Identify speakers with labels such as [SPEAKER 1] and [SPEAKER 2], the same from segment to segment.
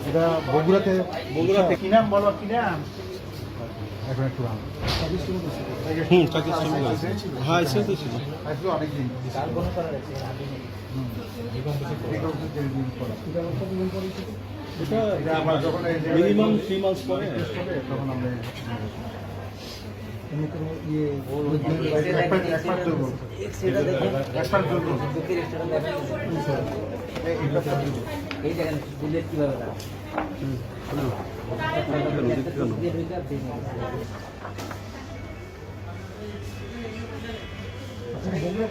[SPEAKER 1] এটা বগুড়াতে কি নাম বলো, কি নাম? এখন একটু অনেকদিন
[SPEAKER 2] মিনিমাম 3 মাস পরে
[SPEAKER 1] তখন আমরা
[SPEAKER 3] এই দেখেন বুলেট কিভাবে না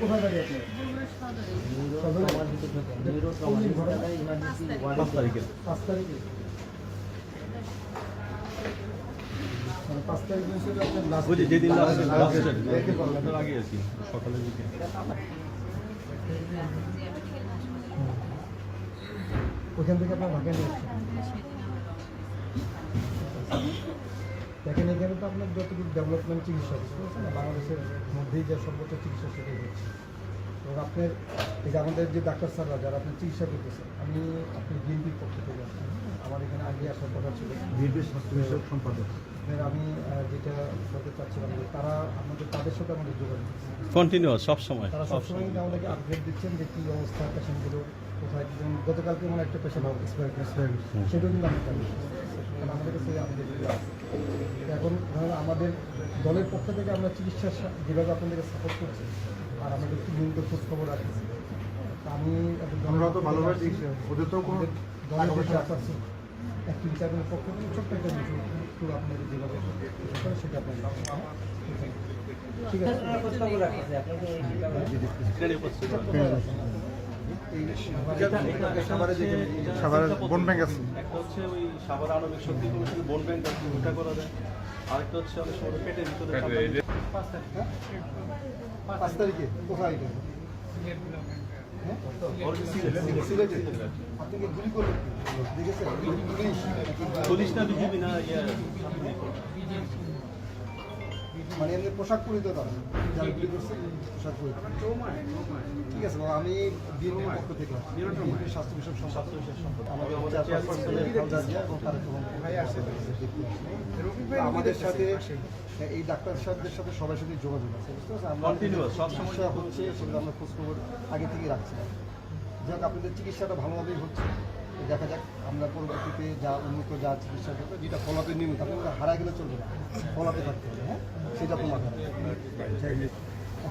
[SPEAKER 1] কোথায় দাঁড়িয়ে আপনি? 5 তারিখে 5 তারিখ
[SPEAKER 2] যেদিন আগে আছি সকালের দিকে
[SPEAKER 1] ওখান থেকে আপনার ঢাকা নিয়ে দেখেন এখানে তো আপনার যতটুকু ডেভেলপমেন্ট চিকিৎসা বুঝতে না বাংলাদেশের মধ্যেই যে সর্বোচ্চ চিকিৎসা সেটাই হচ্ছে এবং আপনার এই যে আমাদের যে ডাক্তার স্যাররা যারা আপনার চিকিৎসা করতেছে আমি আপনি বিএনপির পক্ষ থেকে আসছি আমার এখানে আগে আসার কথা ছিল বিএনপির স্বাস্থ্য বিষয়ক সম্পাদক আমি যেটা বলতে চাচ্ছিলাম যে তারা আমাদের তাদের সাথে আমাদের যোগাযোগ
[SPEAKER 2] কন্টিনিউয়াস সবসময়
[SPEAKER 1] তারা সবসময় কিন্তু আমাদেরকে আপডেট দিচ্ছেন যে কী অবস্থা পেশেন্টগুলো কোথায় গতকালকে মানে একটা পেশেন্ট সেটাও কিন্তু আমরা জানি কারণ আমাদের কাছে আমাদের এখন ধরুন আমাদের দলের পক্ষ থেকে আমরা চিকিৎসা যেভাবে আপনাদেরকে সাপোর্ট করছি আর আমাদের একটু নিয়মিত খোঁজখবর রাখছি আমি আমরা তো ভালোভাবে চিকিৎসা ওদের তো কোনো দলের একটি বিচারের পক্ষ থেকে ছোট্ট একটা বিষয় একটু আপনাদের যেভাবে সেটা আপনাদের ঠিক আছে বোন ব্যাংক আছে
[SPEAKER 2] একটা হচ্ছে ওই সাভার আণবিক শক্তি কমিটির বোন ব্যাংক আছে ওটা করা যায় আরেকটা হচ্ছে অনেক সময় পেটের ভিতরে
[SPEAKER 1] 5 তারিখে কোথায়
[SPEAKER 2] পুলিশ না বিজেপি না
[SPEAKER 1] মানে এমনি পোশাক পরিত তারা যারা গুলি করছে পোশাক পরিত ঠিক আছে বাবা আমি বিএনপির পক্ষ থেকে বিএনপির স্বাস্থ্য বিষয়ক সম্পাদক আমাদের সাথে এই ডাক্তার সাহেবদের সাথে সবার সাথে যোগাযোগ আছে বুঝতে পারছেন আমরা সমস্যা হচ্ছে সেগুলো আমরা খোঁজখবর আগে থেকে রাখছি যাক আপনাদের চিকিৎসাটা ভালোভাবেই হচ্ছে দেখা যাক আমরা পরবর্তীতে যা উন্নত যা চিকিৎসা করবো যেটা ফলাপে নিয়মিত আপনাদের হারা গেলে চলবে না ফলাপে থাকতে হবে হ্যাঁ সেটা তোমার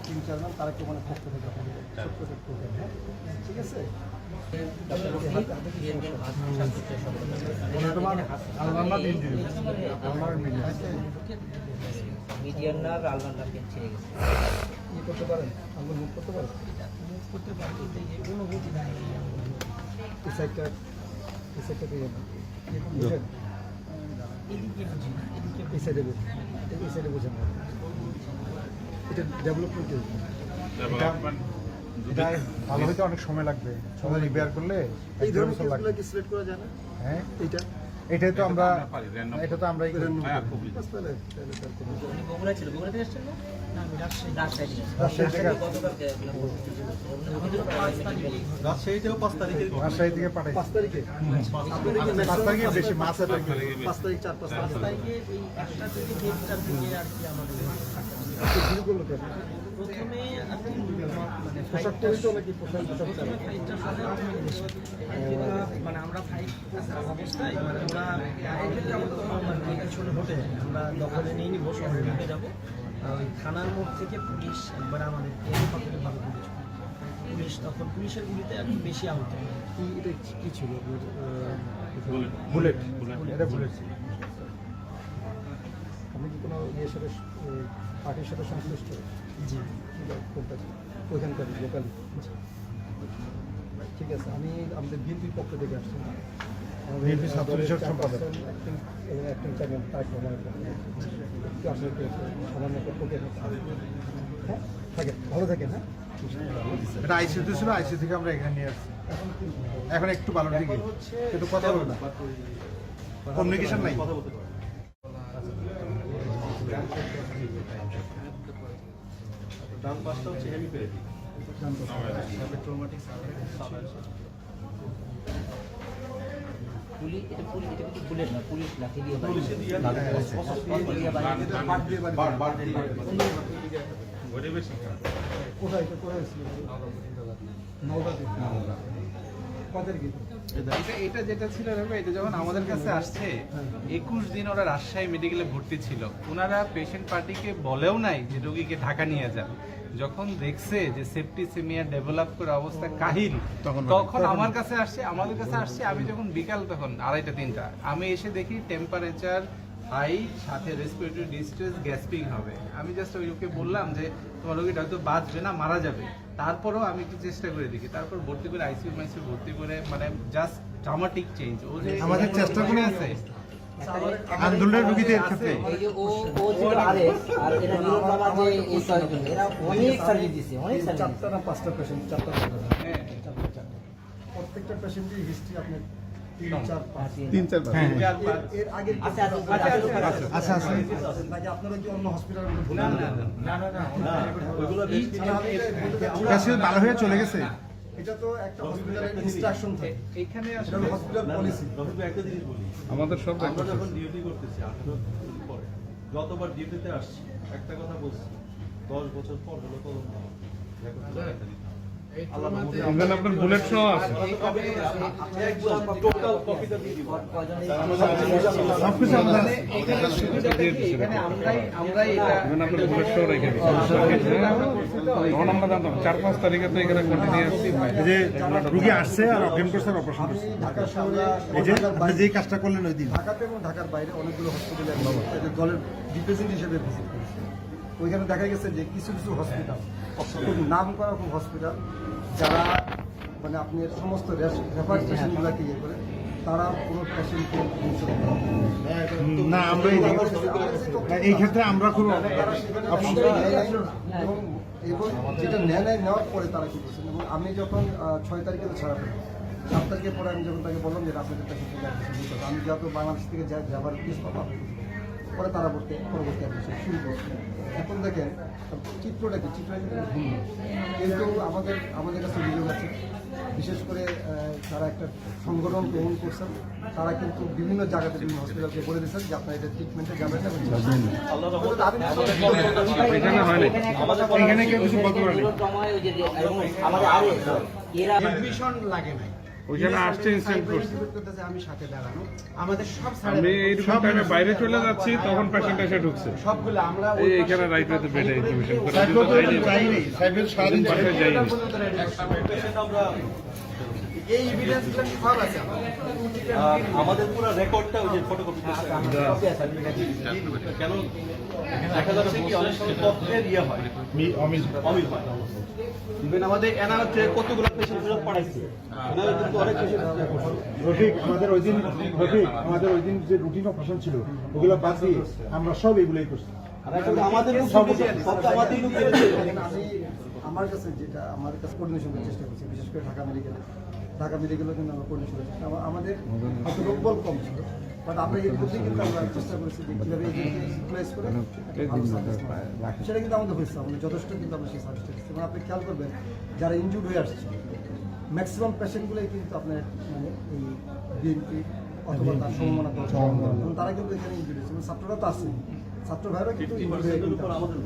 [SPEAKER 1] তিন চার মান তার একটু মানে পক্ষ থেকে আপনাদের হ্যাঁ ঠিক আছে করতে পারেন আমরা মুখ করতে পারেন করতে পারেন অনুভূতি নাই এই সাইডটা এই সাইডে বোঝেন এটা ডেভেলপমেন্ট এটা ভালো হইতে অনেক সময় লাগবে সময় রিপেয়ার করলে এই ধরনের কেসগুলো কি সিলেক্ট করা যায় না হ্যাঁ এটাই তো আমরা এটা তো আমরাই করে নেব
[SPEAKER 3] বগুড়া ছিল বগুড়া থেকে আসছেন না আমি রাজশাহী
[SPEAKER 2] রাজশাহীতেও 5 তারিখে
[SPEAKER 1] রাজশাহী থেকে পাঠাই 5 তারিখে 5 তারিখে বেশি মাছ আছে 5 তারিখ 4-5 তারিখে এই একটা থেকে ডেটটার দিকে আর কি আমাদের শুরু করলো প্রথমে আপনি মানে পোশাক পরিচয় নাকি পোশাক মানে আমরা ফাইট অবস্থায় মানে ওরা এক্ষেত্রে আমাদের পিছনে ঘটে আমরা দখলে নিয়ে নিব সবাই নিয়ে যাবো ওই থানার মোড় থেকে পুলিশ একবার আমাদেরকে ভালো করেছে পুলিশ তখন পুলিশের গুলিতে আর কি বেশি আহত কি এটা কী ছিল বুলেট এটা বুলেট ছিল আপনি কি কোনো ইয়ের সাথে পার্টির সাথে সংশ্লিষ্ট জি কোনটা ওইখানকার লোকালি ঠিক আছে আমি আমাদের বিএনপির পক্ষ থেকে আসছি বিএনপি ছাত্র পরিষদ সম্পাদক অ্যাক্টিং চেয়ারম্যান তাই সামান্য হ্যাঁ থাকেন ভালো থাকেন হ্যাঁ এটা আইসিইউতে ছিল আইসিইউ থেকে আমরা এখানে নিয়ে আসছি এখন একটু ভালো দিকে কিন্তু কথা বলবো না কমিউনিকেশন নাই
[SPEAKER 2] ডান পাশটা হচ্ছে হেমিপ্যাথি
[SPEAKER 1] জানতে
[SPEAKER 2] ট্রমাটিক
[SPEAKER 3] পুলিশ এটা কিন্তু বুলেট না, পুলিশ লাঠি দিয়ে বাড়ি।
[SPEAKER 2] পুলিশে দিয়ে
[SPEAKER 1] কোথায় এটা কোথায় ছিল নওগাঁতে কদের কি
[SPEAKER 4] এটা যেটা ছিল রবি, এটা যখন আমাদের কাছে আসছে 21 দিন ওরা রাজশাহী মেডিকেলে ভর্তি ছিল। ওনারা পেশেন্ট পার্টিকে বলেও নাই যে রোগীকে ঢাকা নিয়ে যান। যখন দেখছে যে সেপ্টিসেমিয়া ডেভেলপ করে অবস্থা কাহিল, তখন আমার কাছে আসছে, আমাদের কাছে আসছে। আমি যখন বিকাল তখন 2:30-3টা আমি এসে দেখি টেম্পারেচার হাই, সাথে রেসপিরেটরি ডিস্ট্রেস, গ্যাসপিং হবে। আমি জাস্ট ওকে বললাম যে তোমার রোগীটা হয়তো বাঁচবে না, মারা যাবে। তারপরেও আমি একটু চেষ্টা করে দেখি, তারপর ভর্তি করে আইসিইউ ভর্তি করে, মানে জাস্ট ড্রামাটিক চেঞ্জ। ও যে
[SPEAKER 5] আমাদের চেষ্টা করে
[SPEAKER 4] আছে
[SPEAKER 5] আন্দোলনের রোগীদের ক্ষেত্রে
[SPEAKER 3] এই যে ও ছিল আরএস, আর এরা নিরুপমা যে এই কয়েকজন, এরা অনেক সার্ভিস দিছে, অনেক সার্ভিস।
[SPEAKER 1] 4টা না 5টা পেশেন্ট, 4টা
[SPEAKER 4] হ্যাঁ।
[SPEAKER 1] প্রত্যেকটা পেশেন্টের হিস্ট্রি আপনার 3, 4, 5
[SPEAKER 5] 3-4
[SPEAKER 4] হ্যাঁ।
[SPEAKER 1] এর আগে
[SPEAKER 3] আছে, আছে,
[SPEAKER 5] আচ্ছা আচ্ছা
[SPEAKER 1] নাকি আপনারা কি অন্য হসপিটালের মধ্যে
[SPEAKER 4] না, না, না।
[SPEAKER 2] ওইগুলো বেশ
[SPEAKER 5] পেশেন্ট ভালো হয়ে চলে গেছে।
[SPEAKER 1] এটা তো একটা হসপিটালের ইনস্ট্রাকশন থাকে,
[SPEAKER 4] এখানে
[SPEAKER 1] এটা
[SPEAKER 4] আসলে
[SPEAKER 1] হলো হসপিটাল পলিসি।
[SPEAKER 2] রফিক একটা জিনিস বলি,
[SPEAKER 5] আমাদের সব
[SPEAKER 2] আমরা যখন ডিউটি করতেছি 18 দিন পরে, যতবার ডিউটিতে আসছি একটা কথা বলছি, 10 বছর পর হলো কলম দেওয়া। রেকর্ড করে একটা দিতাম। আল্লাহ রহমতে
[SPEAKER 5] এখানে আপনার বুলেট সহ আছে।
[SPEAKER 2] একদম টোটাল কপিটা দিয়ে দিব।
[SPEAKER 5] সবকিছু আমরা
[SPEAKER 4] এখানে সুবিধাটা কি? এখানে আমরাই এটা
[SPEAKER 5] এখানে আপনার বুলেট সহ রেখে দিচ্ছি। তখন আমরা জানতাম 4-5 তারিখে তো এখানে কন্টিনিউয়াস এই যে রোগী আসছে আর অজ্ঞান করছে আর অপারেশন
[SPEAKER 1] আমি
[SPEAKER 5] করছে।
[SPEAKER 1] ঢাকা শহরে
[SPEAKER 5] এই যে আপনি যেই কাজটা করলেন ওই দিন
[SPEAKER 1] ঢাকাতে এবং ঢাকার বাইরে অনেকগুলো হসপিটালে আমি দলের রিপ্রেজেন্ট হিসেবে ভিজিট করেছি। ওইখানে দেখা গেছে যে কিছু কিছু হসপিটাল, খুব নাম করা খুব হসপিটাল, যারা মানে আপনি সমস্ত রেফার পেশেন্টগুলোকে ইয়ে করে, তারা কোনো পেশেন্টকে
[SPEAKER 5] না আমরা এই ক্ষেত্রে আমরা খুব
[SPEAKER 1] এবং এবং যেটা নেওয়ার পরে তারা কি করছেন। এবং আমি যখন 6 তারিখে তো ছাড়া পেলাম, 7 তারিখের পরে আমি যখন তাকে বললাম যে আপনাদের পেশেন্ট, আমি যত বাংলাদেশ থেকে যাবার কেস পাবো পরে তারা পরবর্তী অ্যাডমিশন শুরু করছে। এখন দেখেন চিত্রটা কি, চিত্রটা কিন্তু ভিন্ন, কিন্তু আমাদের কাছে অভিযোগ আছে, বিশেষ করে তারা একটা সংগঠন গ্রহণ করছেন, তারা কিন্তু বিভিন্ন জায়গাতে বিভিন্ন হসপিটালকে বলে দিচ্ছেন যে আপনারা এটা ট্রিটমেন্টে যাবেন না।
[SPEAKER 2] আল্লাহ রহমতে
[SPEAKER 5] এখানে হয় না, এখানে কেউ কিছু বলতে পারে না।
[SPEAKER 3] নিরুপমায় ওই যে আমাদের আরএস, এরা
[SPEAKER 6] এডমিশন লাগে নাই।
[SPEAKER 5] ওইখানে আসছে ইনস্ট্যান্ট করছে।
[SPEAKER 6] করতেছে আমি সাথে দাঁড়ানো, আমাদের সব
[SPEAKER 5] আমি এইরকম টাইমে বাইরে চলে যাচ্ছি তখন পেশেন্ট এসে ঢুকছে।
[SPEAKER 6] সবগুলো আমরা
[SPEAKER 5] এই এখানে রাইট রাতে বেডে ইনফরমেশন করে যাইনি সারাদিন বাসায় যাইনি।
[SPEAKER 2] পেশেন্ট আমরা
[SPEAKER 6] এই এভিডেন্স গুলো সব আছে
[SPEAKER 2] আমাদের পুরো রেকর্ডটা ওই যে ফটোকপি কেন দেখা যাচ্ছে কি অনেক সময় তথ্যের ইয়ে হয়, অমিল হয়। ইভেন আমাদের এনার হচ্ছে কতগুলো পেশেন্ট ফেরত পাঠাইছে, এনারা কিন্তু অনেক পেশেন্ট
[SPEAKER 5] রফিক আমাদের ওই দিন যে রুটিন অপারেশন ছিল ওগুলো বাদ দিয়ে আমরা সব এগুলোই করছি।
[SPEAKER 2] আমাদের সব আমাদেরই লোক করেছে।
[SPEAKER 1] আমি আমার কাছে যেটা আমাদের কাছে কোঅর্ডিনেশন করার চেষ্টা করছি, বিশেষ করে ঢাকা মেডিকেলে কিন্তু আমরা কোঅর্ডিনেশন করার চেষ্টা, আমাদের হয়তো লোকবল কম ছিল, বাট আমরা এর মধ্যেই কিন্তু আমরা চেষ্টা করেছি যে কীভাবে এদেরকে ইউটিলাইজ করে একটা ভালো সার্ভিস দেওয়া। সেটা কিন্তু আমাদের হয়েছে, আমাদের যথেষ্ট কিন্তু আমরা সেই সার্ভিসটা দিচ্ছি। এবং আপনি খেয়াল করবেন যারা ইনজুর্ড হয়ে আসছে ম্যাক্সিমাম পেশেন্টগুলোই কিন্তু আপনার মানে এই বিএনপি অথবা তার সমমনা দল, এবং তারা কিন্তু এখানে ইনজুর্ড হয়েছে। এবং ছাত্ররা তো আছে, ছাত্র ভাইরা কিন্তু injured হয়ে কিন্তু আছে।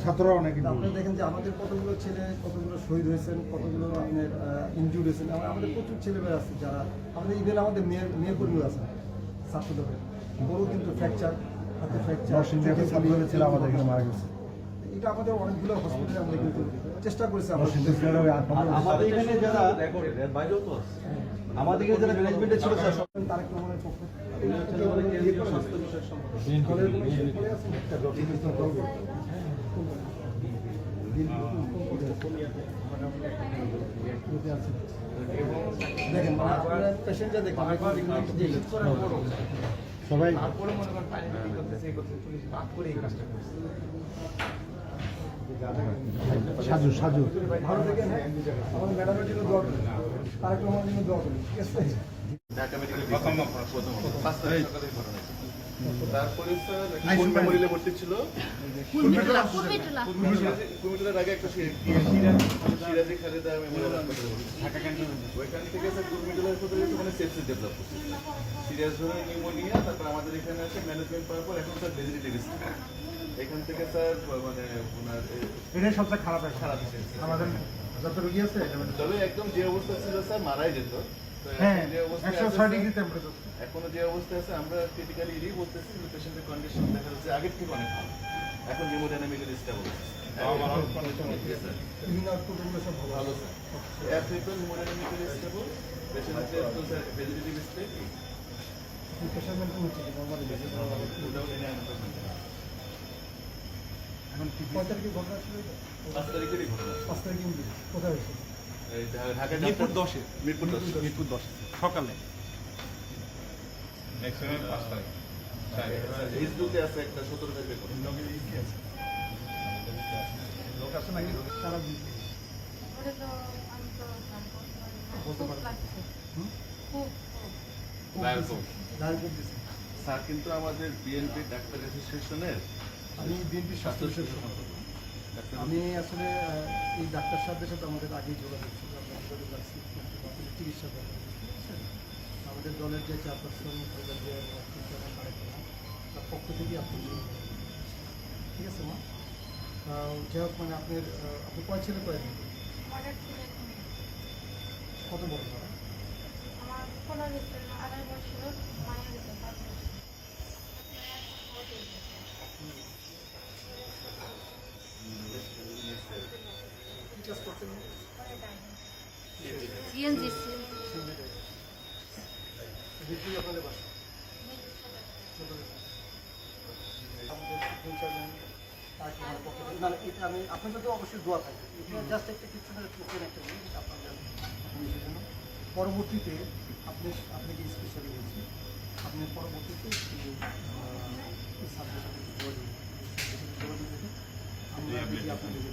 [SPEAKER 5] ছাত্ররা অনেক
[SPEAKER 1] আপনারা দেখেন যে আমাদের কতগুলো ছেলে কতগুলো শহীদ হয়েছেন, কতগুলো আপনার ইনজুর্ড হয়েছেন। আমাদের প্রচুর ছেলেমেয়ে আছে যারা আমাদের ইভেন আমাদের মেয়ে কর্মীও আছে ছাত্রদের, বড় কিন্তু ফ্র্যাকচার, হাতে ফ্র্যাকচার ছিল আমাদের এখানে মারা গেছে। এটা আমাদের অনেকগুলো হসপিটালে আমরা কিন্তু চেষ্টা করেছি আমরা।
[SPEAKER 2] আমাদের এখানে যারা রেকর্ডের বাইরেও তো আছে, আমাদের এখানে যারা ম্যানেজমেন্টে ছিল স্যার সব
[SPEAKER 1] তারেক রহমানের পক্ষে
[SPEAKER 2] স্বাস্থ্য বিষয়ক সম্পর্কে
[SPEAKER 1] দেখেন পেশেন্ট যা দেখেন
[SPEAKER 5] সবাই
[SPEAKER 6] তারপরে মনে করেন পানি বিক্রি করতেছে, এই করতেছে, পুলিশ বাদ করে এই কাজটা করছে।
[SPEAKER 5] সাজু
[SPEAKER 1] ভালো দেখেন, আমাদের ম্যাডামের জন্য দোয়া করি, তারেক রহমানের জন্য দোয়া করি, ঠিক আছে?
[SPEAKER 2] ঢাকা মেডিকেল প্রথম তারপরে স্যার কোন মেমোরিয়ালে ভর্তি ছিল
[SPEAKER 7] কুমিল্লা
[SPEAKER 2] কুমিল্লার আগে একটা সিরাজি খালেদা মেমোরিয়াল হাসপাতালে ভর্তি ঢাকা ক্যান্টনমেন্ট ওইখান থেকে স্যার কুমিল্লার হাসপাতালে মানে সেপসিস ডেভেলপ করছে সিরিয়াস ধরনের নিউমোনিয়া তারপর আমাদের এখানে আসে ম্যানেজমেন্ট পাওয়ার পর এখন স্যার ভেজিটেটিভ এখান থেকে স্যার মানে ওনার
[SPEAKER 5] এটাই সবচেয়ে খারাপ
[SPEAKER 2] খারাপ হয়েছে
[SPEAKER 5] আমাদের যত রোগী আছে
[SPEAKER 2] তবে একদম যে অবস্থা ছিল স্যার মারাই যেত তো
[SPEAKER 5] হ্যাঁ
[SPEAKER 2] এখন যে অবস্থায়
[SPEAKER 5] 106
[SPEAKER 2] আছে
[SPEAKER 5] ডিগ্রি
[SPEAKER 2] স্যার,
[SPEAKER 5] টেম্পারেচার
[SPEAKER 2] এখনো যে অবস্থায় আছে আমরা ক্রিটিক্যালি ইডি বলতেছি কিন্তু পেশেন্টের কন্ডিশন দেখা যাচ্ছে আগের থেকে অনেক ভালো এখন হিমোডাইনামিক্যালি স্টেবল
[SPEAKER 1] ইন আউটপুটগুলো সব ভালো
[SPEAKER 2] ভালো sir air treatment haemodynamically stable পেশেন্টের তো sir vegetative state
[SPEAKER 1] pressure maintain হচ্ছে কি নরমালি এখন 5 তারিখে ঘটনা ছিল এটা?
[SPEAKER 2] 5 তারিখেরই ঘটনা
[SPEAKER 1] 5 তারিখে কোথায় হয়েছে?
[SPEAKER 2] এই ঢাকা
[SPEAKER 5] মিরপুর 10-এ
[SPEAKER 2] মিরপুর 10
[SPEAKER 5] মিরপুর 10 সকালে
[SPEAKER 2] ফেসবুকে আছে একটা 17 তারিখে ঘটনা
[SPEAKER 5] লোক আছে নাকি
[SPEAKER 1] তারা
[SPEAKER 7] ওটা তো আমি তো
[SPEAKER 1] বলতে
[SPEAKER 7] খুব
[SPEAKER 1] পারবো।
[SPEAKER 7] লাগছে
[SPEAKER 1] হুম?
[SPEAKER 7] খুব
[SPEAKER 2] ডায়াল কোড
[SPEAKER 1] ডায়াল কোড দিয়েছে।
[SPEAKER 2] স্যার কিন্তু আমাদের বিএনপি ডাক্তার অ্যাসোসিয়েশনের
[SPEAKER 1] আমি বিএনপি স্বাস্থ্য বিশেষজ্ঞ। আমি আসলে এই ডাক্তার সাহেবদের সাথে আমাদের আগেই যোগাযোগ ছিল আমরা যোগাযোগ রাখছি আপনাদের চিকিৎসা ব্যাপারে, বুঝছেন? আমাদের দলের যে চেয়ারপারসন তার পক্ষ থেকে আপনি ঠিক আছে মা যাই হোক মানে আপনার আপনি কয় ছেলে কয় মেয়ে?
[SPEAKER 7] অর্ডার ছিল
[SPEAKER 1] কত বড় তারা?
[SPEAKER 7] আমার 15 বছর 2.5 বছর মায়ের ভিতরে 5 বছর
[SPEAKER 1] কি কাজ করতেন?
[SPEAKER 7] সিএনজি
[SPEAKER 1] বিক্রি আপনাদের বাসা আমাদের তিন-চারজন তাকে আমার পক্ষ থেকে- না না, এটা আমি আপনাদের তো অবশ্যই দোয়া থাকে এটা জাস্ট একটা কিছু না টুকেন একটা জিনিস আপনাদের জিনিসের জন্য পরবর্তীতে আপনাকে স্পেশালি বলছি আপনি পরবর্তীতে এই সাবজেক্টের সাথে যোগাযোগ যোগাযোগ রেখে আমরা দেখি আপনাদের যে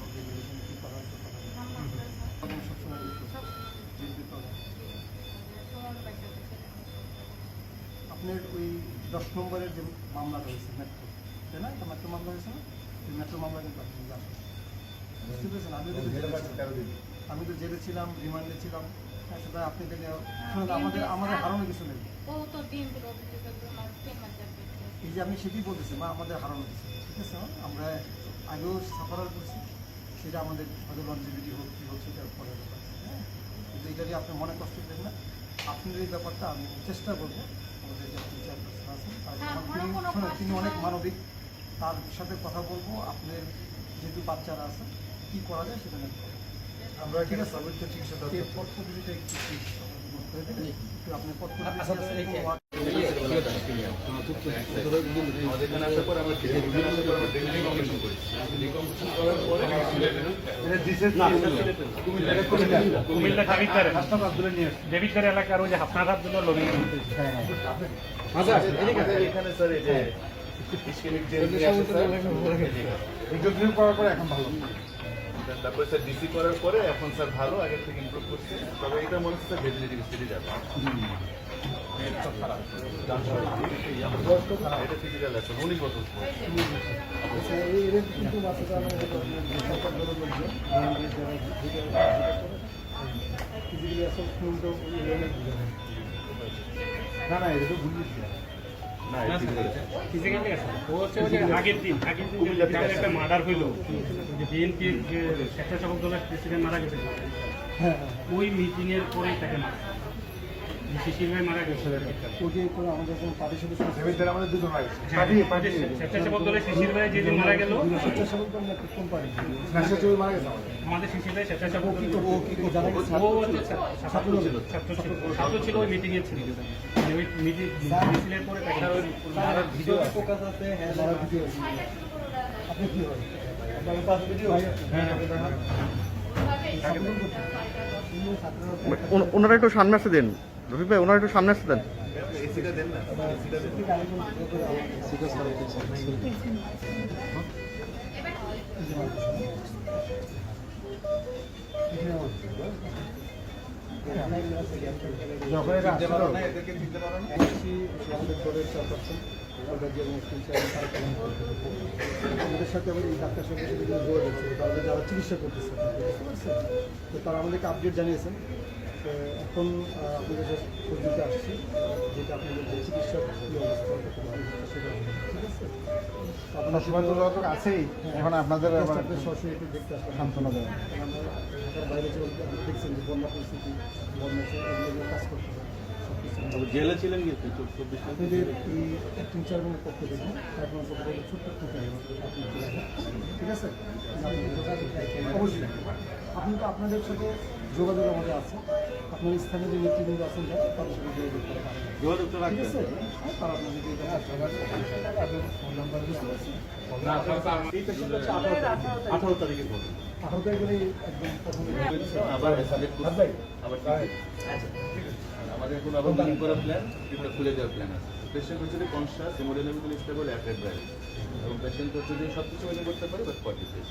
[SPEAKER 1] কী করা হয়তো করা হবে। এবং সবসময় বিএনপি প্রধান আপনার ওই 10 নম্বরের যে মামলাটা হয়েছে মেট্রো তাই না? এটা মেট্রো মামলা হয়েছে না? এই মেট্রো মামলা কিন্তু আপনি জানেন বুঝতে পেরেছেন? আমি তো জেলে ছিলাম রিমান্ডে ছিলাম হ্যাঁ সেটা আপনি থেকে শুনুন আমাদের হারানো কিছু নেই
[SPEAKER 7] ও তো বিএনপির অভিযোগ আমার ফেমাস যাবে
[SPEAKER 1] এই যে আমি সেটাই বলতেছি মা আমাদের হারানো কিছু নেই ঠিক আছে মা? আমরা আগেও সাফারার করছি সেটা আমাদের হয়তো লঞ্জিবিলিটি হোক কী হোক সেটা পরে ব্যাপার হ্যাঁ কিন্তু এটা যে আপনি মনে কষ্ট দেন না আপনার এই ব্যাপারটা আমি চেষ্টা করবো আমাদের যে আপনি চেয়ারপারসন আছেন তিনি অনেক মানবিক তার সাথে কথা বলবো আপনার যেহেতু বাচ্চারা আছে কী করা যায় সেটা নিয়ে আমরা ঠিক আছে সর্বোচ্চ চিকিৎসা পদ্ধতিটা একটু করে দেবেন একটু আপনার পদ্ধতি
[SPEAKER 2] আমাদের এখানে আসার পর আমরা রিকমেন্ডেশন করি রিকমেন্ডেশন করার পরে
[SPEAKER 5] কুমিল্লা ডেভিডকারে ডেভিডকারে এলাকার ওই যে হাফনার আব্দুল্লাহ লবি
[SPEAKER 2] আমাদের এখানে স্যার এই যে ইসকেমিক জেল আছে স্যার
[SPEAKER 5] করার পরে এখন ভালো
[SPEAKER 2] তারপরে স্যার ডিসি করার পরে এখন স্যার ভালো আগের থেকে ইমপ্রুভ করছে তবে এটা মনে হচ্ছে স্যার ভেজিটেটিভ স্টেজে যাবে এটা ফিজিক্যাল আছে 19 বছর
[SPEAKER 1] এর কিন্তু বাচ্চাটা আমাদের ফিজিক্যালি আসল কিন্তু
[SPEAKER 5] না না এটা তো ভুল
[SPEAKER 2] না ফিজিক্যাল
[SPEAKER 8] ফিজিক্যালি আছে ও হচ্ছে ওই যে আগের দিন যে একটা মার্ডার হইলো যে বিএনপির যে স্বেচ্ছাসেবক দলের প্রেসিডেন্ট মারা গেছে ওই মিটিং এর পরেই তাকে মারা শিশির ভাই মারা গেছে
[SPEAKER 1] ওকে করে আমাদের কোনো পার্টি সদস্য
[SPEAKER 5] ডেভিডকারে আমাদের দুজন হয়
[SPEAKER 8] স্বেচ্ছাসেবক দলের শিশির ভাই যেদিন মারা গেল
[SPEAKER 1] স্বেচ্ছাসেবক দল না কোন পার্টি
[SPEAKER 5] মারা গেছে
[SPEAKER 8] আমাদের শিশির ভাই স্বেচ্ছাসেবক
[SPEAKER 1] ও কি জানা গেছে
[SPEAKER 8] ও হচ্ছে ছাত্র ছিল ওই মিটিং এর ছিল মানে ওই মিটিংয়ের পরে তাকে
[SPEAKER 1] ভিডিও ফোকাস আছে হ্যাঁ মারা ভিডিও আছে আপনি কি হয় আপনার কাছে ভিডিও হয়
[SPEAKER 9] ওনারা একটু সামনে আসতে দেন রফিক ভাই, ওনারা একটু সামনে আসতে দেন।
[SPEAKER 2] এসিটা দেন না এসিটা দেন
[SPEAKER 5] যখন এটা আসলো
[SPEAKER 1] আমাদের দলের চেয়ারপারসন কলকাতা এবং তারা কেমন আমাদের সাথে আমাদের এই ডাক্তার সঙ্গে সাথে কিন্তু যোগাযোগ ছিল, তাদের যারা চিকিৎসা করতেছে, বুঝতে পারছেন? তো তারা আমাদেরকে আপডেট জানিয়েছেন। তো এখন আপনাদের কাছে খোঁজ দিতে আসছি, যেটা আপনাদের যে চিকিৎসা কী অবস্থা সেটা, ঠিক আছে? আপনার
[SPEAKER 5] সবাই তো যোগাযোগ আছেই, এখন আপনাদের আবার
[SPEAKER 1] আপনাদের সরাসরি একটু দেখতে আসলাম,
[SPEAKER 5] সান্ত্বনা দেওয়া।
[SPEAKER 1] আমরা ঢাকার বাইরে ছিল, আপনি দেখছেন যে বন্যা পরিস্থিতি, বন্যা এগুলো কাজ করতে হবে।
[SPEAKER 2] জেলে ছিলেন কি 24
[SPEAKER 1] আপনাদের এই তিন চার জনের পক্ষ থেকে আপনার পক্ষ থেকে ছোট্ট একটু আপনি ঠিক আছে? অবশ্যই আপনি তো আপনাদের সাথে যোগাযোগ আমাদের আছে, আপনার স্থানীয় যে নেতৃবৃন্দ আছেন তাদের সাথে যোগাযোগ করা হবে।
[SPEAKER 2] যোগাযোগ তো
[SPEAKER 1] ঠিক আছে? তারা আপনাদেরকে ফোন নাম্বার বুঝতে পারছেন?
[SPEAKER 2] এই পেশেন্ট হচ্ছে 18 তারিখে বলুন
[SPEAKER 1] 18 তারিখ করে একদম প্রথমে
[SPEAKER 2] আবার সিলেক্ট করতে আবার আমাদের এখন আবার বুকিং করার প্ল্যান, টিপটা খুলে দেওয়ার প্ল্যান আছে। পেশেন্ট হচ্ছে conscious, hemodynamically stable, afraid drive, এবং পেশেন্ট হচ্ছে যে সব কিছু মেনে করতে পারে, বাট পটি
[SPEAKER 1] স্যারের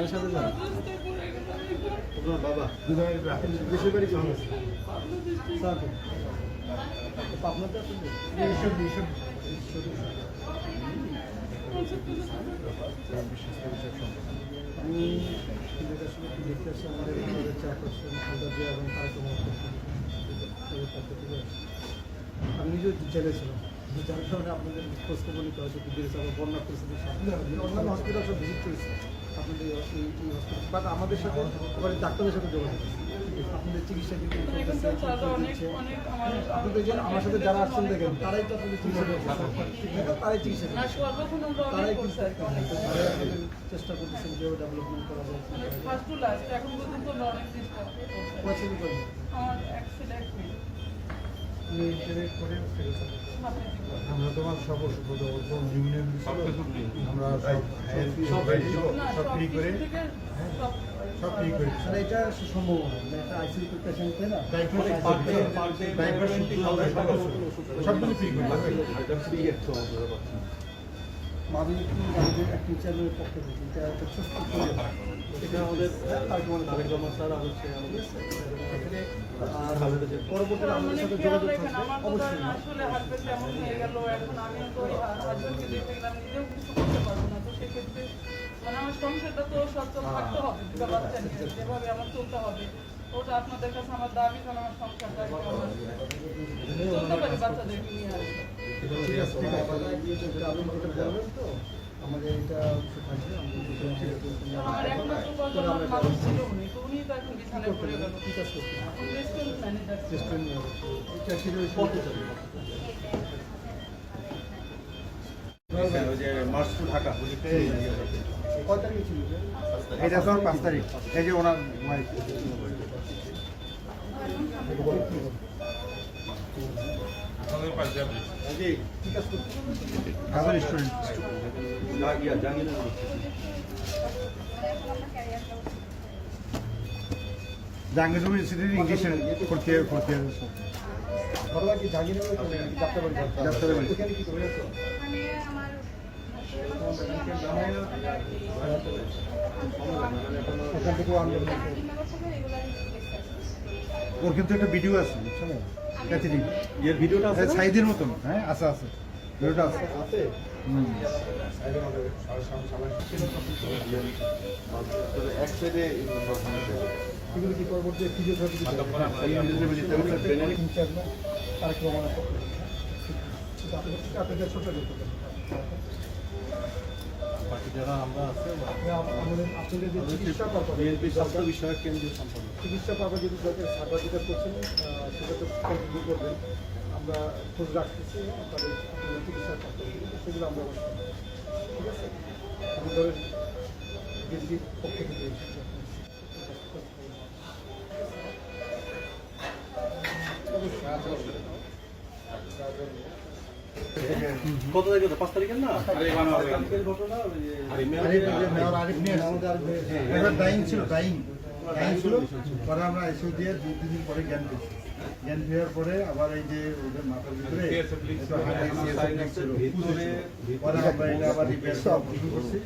[SPEAKER 1] সাথে যান। আপনার বাবা দেশের বাড়ি কোথায় আছে? স্যার পাবনাতে আছেন? আমি আসলে দেখতে আসছি আমাদের চেয়ারপারসন খালদা এবং আমি নিজেও জেলে ছিলাম, যার কারণে আপনাদের খোঁজখবর নিতে হয়তো দিয়েছে, আবার বন্যা পরিস্থিতির সাথে অন্যান্য হসপিটাল সব ভিজিট করেছি আপনাদের এই হসপিটাল, বাট আমাদের সাথে আবার ডাক্তারের সাথে যোগাযোগ আপনাদের চিকিৎসা দিতে আপনাদের যে আমার সাথে যারা আসছেন দেখেন তারাই তো আপনাদের চিকিৎসা তারাই চিকিৎসা তারাই কিন্তু চেষ্টা করতেছেন যেভাবে ডেভেলপমেন্ট করা যায়।
[SPEAKER 5] আমরা তোমার সব ওষুধ ইউনিয়ন আমরা সব ফ্রি করে সব ফ্রি করে
[SPEAKER 1] মানে এটা সম্ভব না, একটা আইসিইউ পেশেন্ট তাই না,
[SPEAKER 5] সবগুলো ফ্রি করে
[SPEAKER 1] মাদুরি টিচারের পক্ষে থেকে এটা একটা ছোট্ট এটা আমাদের স্যার হচ্ছে আর পরবর্তীতে আমাদের সাথে যোগাযোগ থাকবে অবশ্যই।
[SPEAKER 10] আসলে হাসপাতাল এমন হয়ে গেল, এখন আমিও তো হাজবেন্ডকে দেখতে গেলাম, নিজেও কিছু করতে পারবো না। তো সেক্ষেত্রে মানে আমার সংসারটা তো সচল থাকতে হবে, দুটো বাচ্চা নিয়ে যেভাবে আমার চলতে হবে, ওটা আপনাদের কাছে আমার দাবি, কারণ আমার সংসারটা চলতে পারি বাচ্চাদেরকে নিয়ে আসবে।
[SPEAKER 1] ঠিক আছে, ঠিক আছে, আপনি যেটা বলবেন তো আমাদের এটা থাকবে,
[SPEAKER 10] আমার একমাত্র কথা আমার মানুষ ছিল উনি, তো উনি তো এখন বিছানায় পড়ে গেল।
[SPEAKER 1] কি কাজ করতে
[SPEAKER 10] এখন রেস্টুরেন্ট ম্যানেজার
[SPEAKER 1] এটা সেটা করতে চাই।
[SPEAKER 5] মার্চ টু ঢাকা
[SPEAKER 1] কয় তারিখে ছিল
[SPEAKER 5] এটা তো 5 তারিখ, এই যে ওনার ওয়াইফ
[SPEAKER 1] কি কাজ করতে
[SPEAKER 5] হাজার স্টুডেন্ট জাহাঙ্গীরপুর ইনস্টিটিউট ইংলিশে করতে
[SPEAKER 1] ঘটনা কি জাহাঙ্গীরনগর ডাক্তার বাড়ি ওখানে কি করে আছো?
[SPEAKER 7] মানে আমার
[SPEAKER 1] ওখান থেকে আন্দোলন
[SPEAKER 7] জাহাঙ্গীরনগর থেকে রেগুলার
[SPEAKER 5] ওর কিন্তু একটা ভিডিও আছে বুঝছো না, ক্যাথিরিন এর ভিডিওটা আছে সাইদের মতন, হ্যাঁ আছে আছে ভিডিওটা আছে
[SPEAKER 1] আছে
[SPEAKER 2] এক সাইডে
[SPEAKER 1] এগুলো কি পরবর্তী ফিজিওথেরাপি তারেক রহমানের পক্ষ থেকে আপনাদের ছোট
[SPEAKER 5] বাকি যারা আমরা আছে
[SPEAKER 1] আমাদের আপনাদের যে চিকিৎসা পারপাস
[SPEAKER 5] বিএনপি স্বাস্থ্য বিষয়ক কেন্দ্রীয় সম্পাদক
[SPEAKER 1] চিকিৎসা পারপাস যদি সার্ভার যেটা করছেন সেটা তো কন্টিনিউ করবেন, আমরা খোঁজ রাখতেছি তাদের আপনাদের চিকিৎসা পারপাস সেগুলো আমরা ঠিক আছে আমাদের বিএনপির পক্ষ থেকে
[SPEAKER 5] কত তারিখে 5 তারিখের না ঘটনা ডাইং ছিল পরে আমরা এসে দিয়ে 2-3 দিন পরে জ্ঞান পেয়েছি, জ্ঞান ফেরার পরে আবার এই যে ওদের মাথার ভিতরে পরে আমরা এটা আবার রিপেয়ার করা শুরু করছি,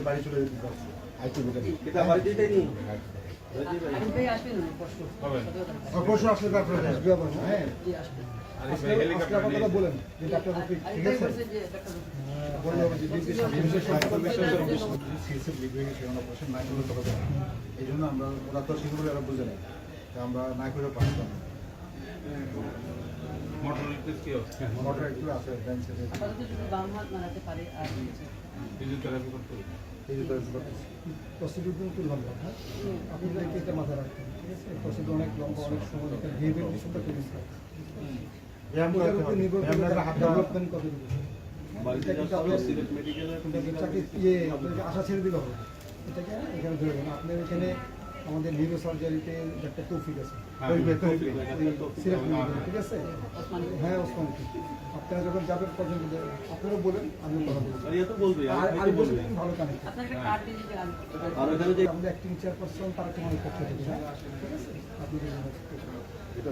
[SPEAKER 5] বাড়ি চলে যেতে পারছি।
[SPEAKER 3] এখন ভাই আসবেন না কষ্ট
[SPEAKER 5] পরশু আসলে তারপরে যাবে।
[SPEAKER 1] আসবে আবার, হ্যাঁ
[SPEAKER 3] জি আসবেন
[SPEAKER 1] আসলে আপনার কথা বলেন যে ডাক্তার রফিক ঠিক
[SPEAKER 3] আরেকটাই
[SPEAKER 1] আছে
[SPEAKER 3] বলছে যে ডাক্তার
[SPEAKER 1] বললে হবে যে বিএনপি
[SPEAKER 5] সিএসএফ লিগ হয়ে গেছে আমরা অপারেশন না করে করা যাবে না। এই জন্য আমরা ওরা তো শিখে বলে ওরা বুঝে নেয় তা আমরা না করে পারতাম
[SPEAKER 4] মোটর রিপ্লেস কি হচ্ছে
[SPEAKER 5] মোটর একটু আছে ব্যান্ড সেটে
[SPEAKER 3] আপাতত শুধু বাম হাত নাড়াতে পারে আর
[SPEAKER 4] ফিজিওথেরাপি করতে হবে।
[SPEAKER 5] এই যে করতেছে
[SPEAKER 1] প্রসিডিউর কিন্তু লম্বা, হ্যাঁ আপনি যদি এটা মাথায় রাখেন ঠিক আছে প্রসিডিউর অনেক লম্বা, অনেক সময় একটা বিহেভিয়ার বিষয়টা তৈরি হয়
[SPEAKER 5] ব্যায়াম
[SPEAKER 1] এটার
[SPEAKER 5] করতে
[SPEAKER 1] উপর
[SPEAKER 5] হবে
[SPEAKER 1] নির্ভর
[SPEAKER 5] ব্যায়াম
[SPEAKER 1] করে
[SPEAKER 5] না হাত দেওয়া
[SPEAKER 1] ডেভেলপমেন্ট কত দূর
[SPEAKER 2] বাড়িতে
[SPEAKER 1] এটা কিন্তু
[SPEAKER 2] যাওয়ার
[SPEAKER 1] আপনার
[SPEAKER 2] সিলেট মেডিকেলের
[SPEAKER 1] এটাকে আপনাকে আশা ছেড়ে দিলে হবে এটাকে এখানে ধরে দেবেন আপনার এখানে আমাদের নিউরো সার্জারিতে একটা তৌফিক আছে সিলেট মেডিকেলে, ঠিক আছে হ্যাঁ ওসমান আপনারা যখন যাবেন পর্যন্ত আপনারা বলেন আমি কথা বলবো
[SPEAKER 2] তো বলবে
[SPEAKER 1] আর বলবেন ভালো কানেক্ট
[SPEAKER 3] আপনার একটা কার্ড দিয়ে দিতে আমি
[SPEAKER 2] আর ওখানে যে
[SPEAKER 1] আমাদের অ্যাক্টিং চেয়ারপারসন তারা তোমার পক্ষ থেকে হ্যাঁ ঠিক আছে আপনি এটা